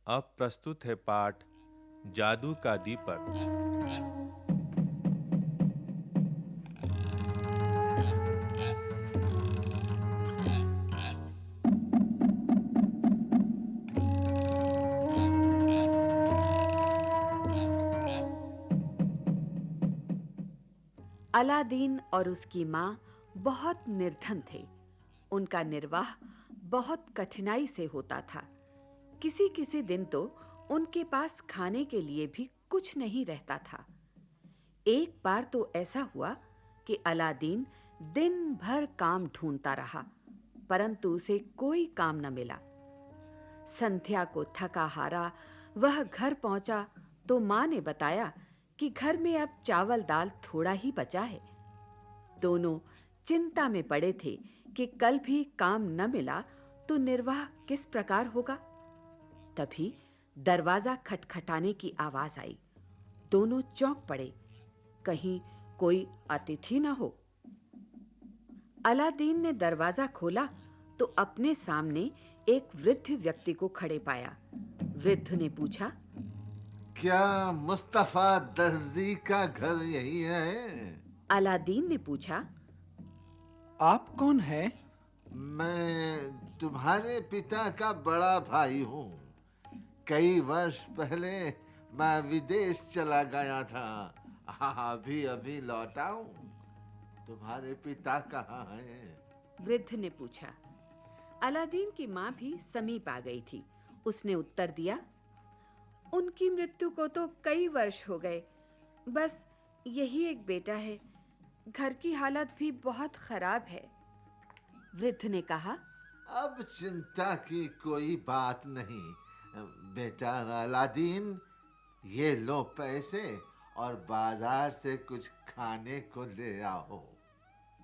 अब प्रस्तुत है पाठ जादू का दीपक। अलादीन और उसकी माँ बहुत निर्धन थे। उनका निर्वाह बहुत कठिनाई से होता था। किसी-किसी दिन तो उनके पास खाने के लिए भी कुछ नहीं रहता था। एक बार तो ऐसा हुआ कि अलादीन दिन भर काम ढूंढता रहा, परंतु उसे कोई काम न मिला। संध्या को थका हारा वह घर पहुंचा तो माँ ने बताया कि घर में अब चावल दाल थोड़ा ही बचा है। दोनों चिंता में पड़े थे कि कल भी काम न मिला तो निर्वाह किस प्रकार होगा। तभी दरवाजा खटखटाने की आवाज आई। दोनों चौंक पड़े, कहीं कोई अतिथि न हो। अलादीन ने दरवाजा खोला तो अपने सामने एक वृद्ध व्यक्ति को खड़े पाया। वृद्ध ने पूछा, क्या मुस्तफा दर्जी का घर यही है? अलादीन ने पूछा, आप कौन हैं? मैं तुम्हारे पिता का बड़ा भाई हूँ। कई वर्ष पहले मैं विदेश चला गया था। अभी अभी लौटा हूँ। तुम्हारे पिता कहाँ हैं? वृद्ध ने पूछा। अलादीन की माँ भी समीप आ गई थी। उसने उत्तर दिया, उनकी मृत्यु को तो कई वर्ष हो गए। बस यही एक बेटा है। घर की हालत भी बहुत खराब है। वृद्ध ने कहा, अब चिंता की कोई बात नहीं। बेटा अलादीन, ये लो पैसे और बाजार से कुछ खाने को ले आओ।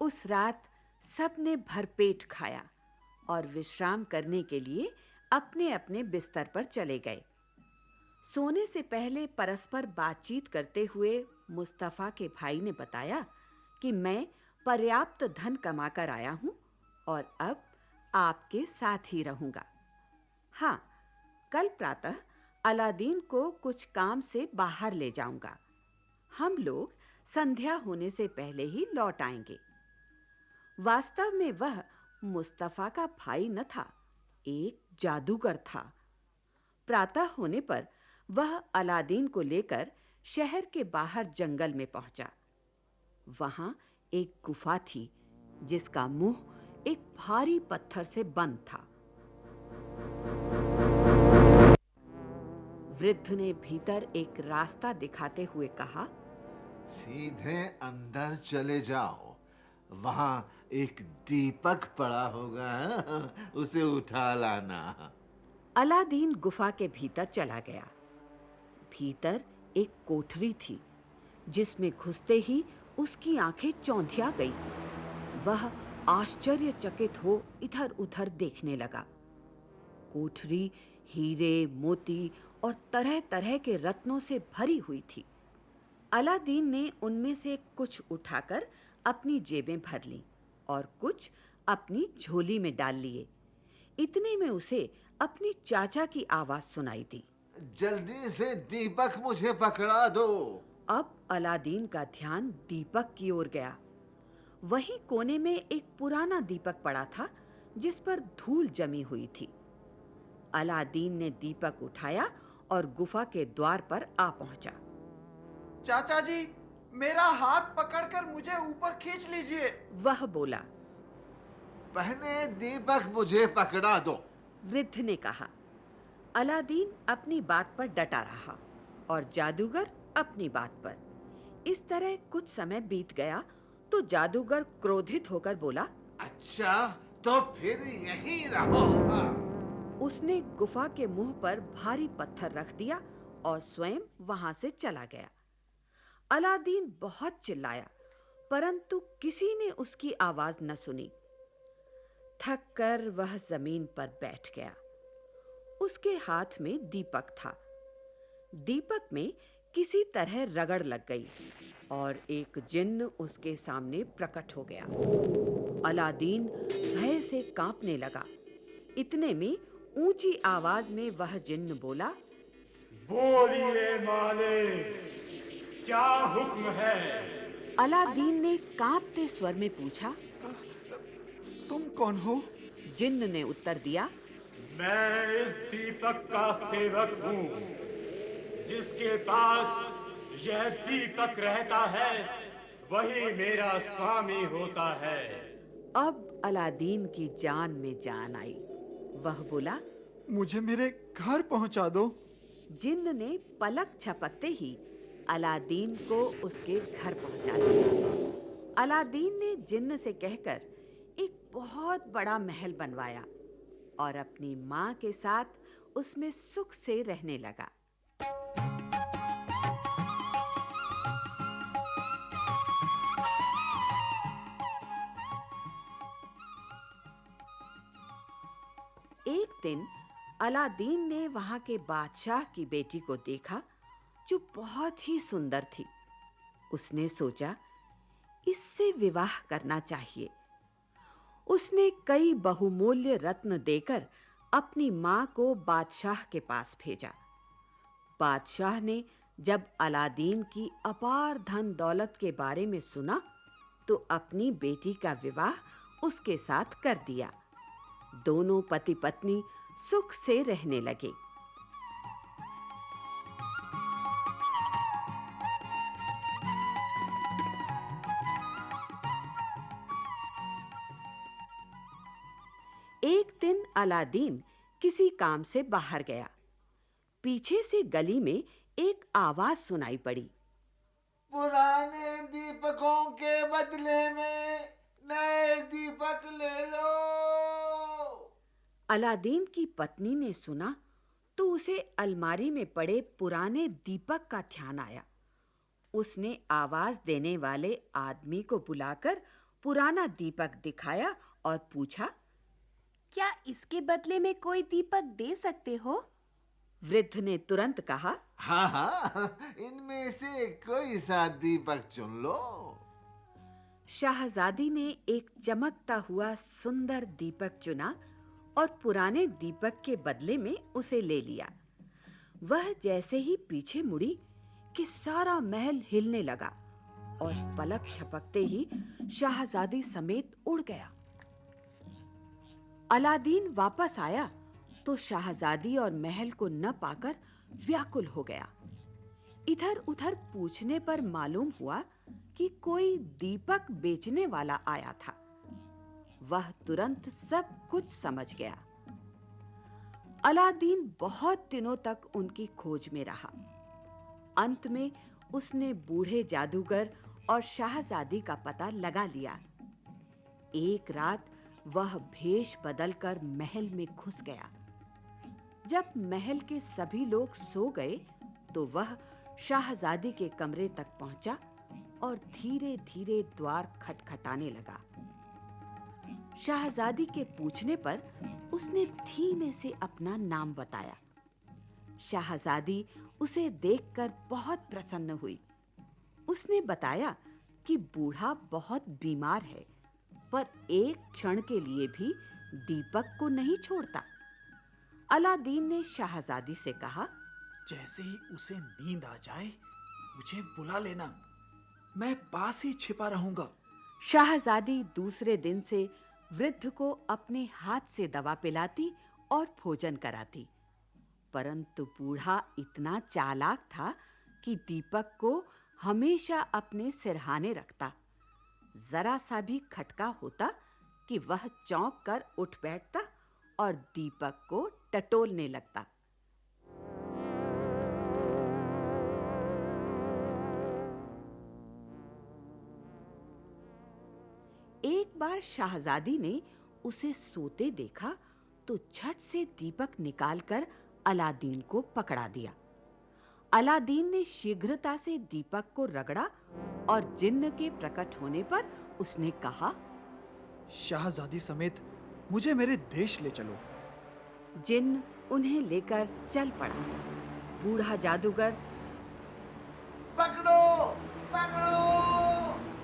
उस रात सबने भरपेट खाया और विश्राम करने के लिए अपने-अपने बिस्तर पर चले गए। सोने से पहले परस्पर बातचीत करते हुए मुस्तफा के भाई ने बताया कि मैं पर्याप्त धन कमाकर आया हूं और अब आपके साथ ही रहूंगा। हाँ, कल प्रातः अलादीन को कुछ काम से बाहर ले जाऊंगा। हम लोग संध्या होने से पहले ही लौट आएंगे। वास्तव में वह मुस्तफा का भाई न था, एक जादूगर था। प्रातः होने पर वह अलादीन को लेकर शहर के बाहर जंगल में पहुंचा। वहां एक गुफा थी जिसका मुंह एक भारी पत्थर से बंद था। वृद्ध ने भीतर एक रास्ता दिखाते हुए कहा, सीधे अंदर चले जाओ। वहां एक दीपक पड़ा होगा, उसे उठा लाना। अलादीन गुफा के भीतर चला गया। भीतर एक कोठरी थी जिसमें घुसते ही उसकी आंखें चौंधिया गई। वह आश्चर्यचकित हो इधर-उधर देखने लगा। कोठरी हीरे, मोती और तरह-तरह के रत्नों से भरी हुई थी। अलादीन ने उनमें से कुछ उठाकर अपनी जेबें भर लीं और कुछ अपनी झोली में डाल लिए। इतने में उसे अपनी चाचा की आवाज सुनाई दी। जल्दी से दीपक मुझे पकड़ा दो। अब अलादीन का ध्यान दीपक की ओर गया। वहीं कोने में एक पुराना दीपक पड़ा था जिस पर धूल जमी हुई थी। अलादीन ने दीपक उठाया और गुफा के द्वार पर आ पहुंचा। चाचा जी, मेरा हाथ पकड़कर मुझे ऊपर खींच लीजिए। वह बोला। पहले दीपक मुझे पकड़ा दो। वृद्ध ने कहा। अलादीन अपनी बात पर डटा रहा और जादूगर अपनी बात पर। इस तरह कुछ समय बीत गया तो जादूगर क्रोधित होकर बोला, अच्छा, तो फिर यहीं रहो। उसने गुफा के मुंह पर भारी पत्थर रख दिया और स्वयं वहां से चला गया। अलादीन बहुत चिल्लाया, परंतु किसी ने उसकी आवाज न सुनी। थक कर वह जमीन पर बैठ गया। उसके हाथ में दीपक था। दीपक में किसी तरह रगड़ लग गई और एक जिन्न उसके सामने प्रकट हो गया। अलादीन भय से कांपने लगा। इतने में ऊंची आवाज में वह जिन्न बोला, बोलिए मालिक, क्या हुक्म है? अलादीन ने कांपते स्वर में पूछा। तुम कौन हो? जिन्न ने उत्तर दिया, मैं इस दीपक का सेवक हूँ। जिसके पास यह दीपक रहता है वही मेरा स्वामी होता है। अब अलादीन की जान में जान आई। वह बोला, मुझे मेरे घर पहुंचा दो। जिन्न ने पलक झपकते ही अलादीन को उसके घर पहुंचा दिया। अलादीन ने जिन्न से कहकर एक बहुत बड़ा महल बनवाया और अपनी माँ के साथ उसमें सुख से रहने लगा। एक दिन अलादीन ने वहां के बादशाह की बेटी को देखा जो बहुत ही सुंदर थी। उसने सोचा, इससे विवाह करना चाहिए। उसने कई बहुमूल्य रत्न देकर अपनी मां को बादशाह के पास भेजा। बादशाह ने जब अलादीन की अपार धन दौलत के बारे में सुना तो अपनी बेटी का विवाह उसके साथ कर दिया। दोनों पति पत्नी सुख से रहने लगे। एक दिन अलादीन किसी काम से बाहर गया। पीछे से गली में एक आवाज सुनाई पड़ी, पुराने दीपकों के बदले में नए दीपक ले लो। अलादीन की पत्नी ने सुना तो उसे अलमारी में पड़े पुराने दीपक का ध्यान आया। उसने आवाज देने वाले आदमी को बुलाकर पुराना दीपक दिखाया और पूछा, क्या इसके बदले में कोई दीपक दे सकते हो? वृद्ध ने तुरंत कहा, हाँ हाँ, इनमें से कोई सा दीपक चुन लो। शाहजादी ने एक चमकता हुआ सुंदर दीपक चुना और पुराने दीपक के बदले में उसे ले लिया। वह जैसे ही पीछे मुड़ी कि सारा महल हिलने लगा और पलक झपकते ही शाहजादी समेत उड़ गया। अलादीन वापस आया तो शाहजादी और महल को न पाकर व्याकुल हो गया। इधर-उधर पूछने पर मालूम हुआ कि कोई दीपक बेचने वाला आया था। वह तुरंत सब कुछ समझ गया। अलादीन बहुत दिनों तक उनकी खोज में रहा। अंत में उसने बूढ़े जादूगर और शाहजादी का पता लगा लिया। एक रात वह भेष बदलकर महल में घुस गया। जब महल के सभी लोग सो गए तो वह शाहजादी के कमरे तक पहुंचा और धीरे-धीरे द्वार खटखटाने लगा। शाहजादी के पूछने पर उसने धीमे से अपना नाम बताया। शाहजादी उसे देखकर बहुत प्रसन्न हुई। उसने बताया कि बूढ़ा बहुत बीमार है, पर एक क्षण के लिए भी दीपक को नहीं छोड़ता। अलादीन ने शाहजादी से कहा, जैसे ही उसे नींद आ जाए मुझे बुला लेना, मैं पास ही छिपा रहूंगा। शाहजादी दूसरे दिन से वृद्ध को अपने हाथ से दवा पिलाती और भोजन कराती, परंतु बूढ़ा इतना चालाक था कि दीपक को हमेशा अपने सिरहाने रखता। जरा सा भी खटका होता कि वह चौंक कर उठ बैठता और दीपक को टटोलने लगता। एक बार शाहजादी ने उसे सोते देखा तो झट से दीपक निकालकर अलादीन को पकड़ा दिया। अलादीन ने शीघ्रता से दीपक को रगड़ा और जिन्न के प्रकट होने पर उसने कहा, शाहजादी समेत मुझे मेरे देश ले चलो। जिन्न उन्हें लेकर चल पड़ा। बूढ़ा जादूगर पकड़ो पकड़ो।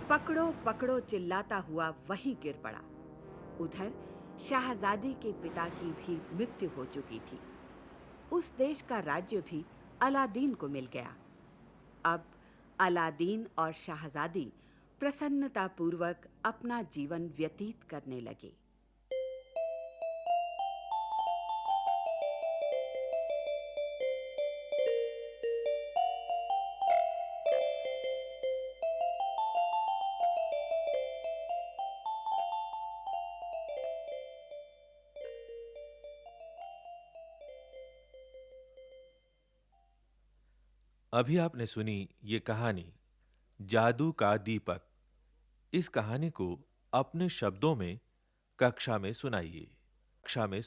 पकड़ो पकड़ो चिल्लाता हुआ वहीं गिर पड़ा। उधर शहजादी के पिता की भी मृत्यु हो चुकी थी। उस देश का राज्य भी अलादीन को मिल गया। अब अलादीन और शहजादी प्रसन्नतापूर्वक अपना जीवन व्यतीत करने लगे। अभी आपने सुनी ये कहानी जादू का दीपक। इस कहानी को अपने शब्दों में कक्षा में सुनाइए। कक्षा में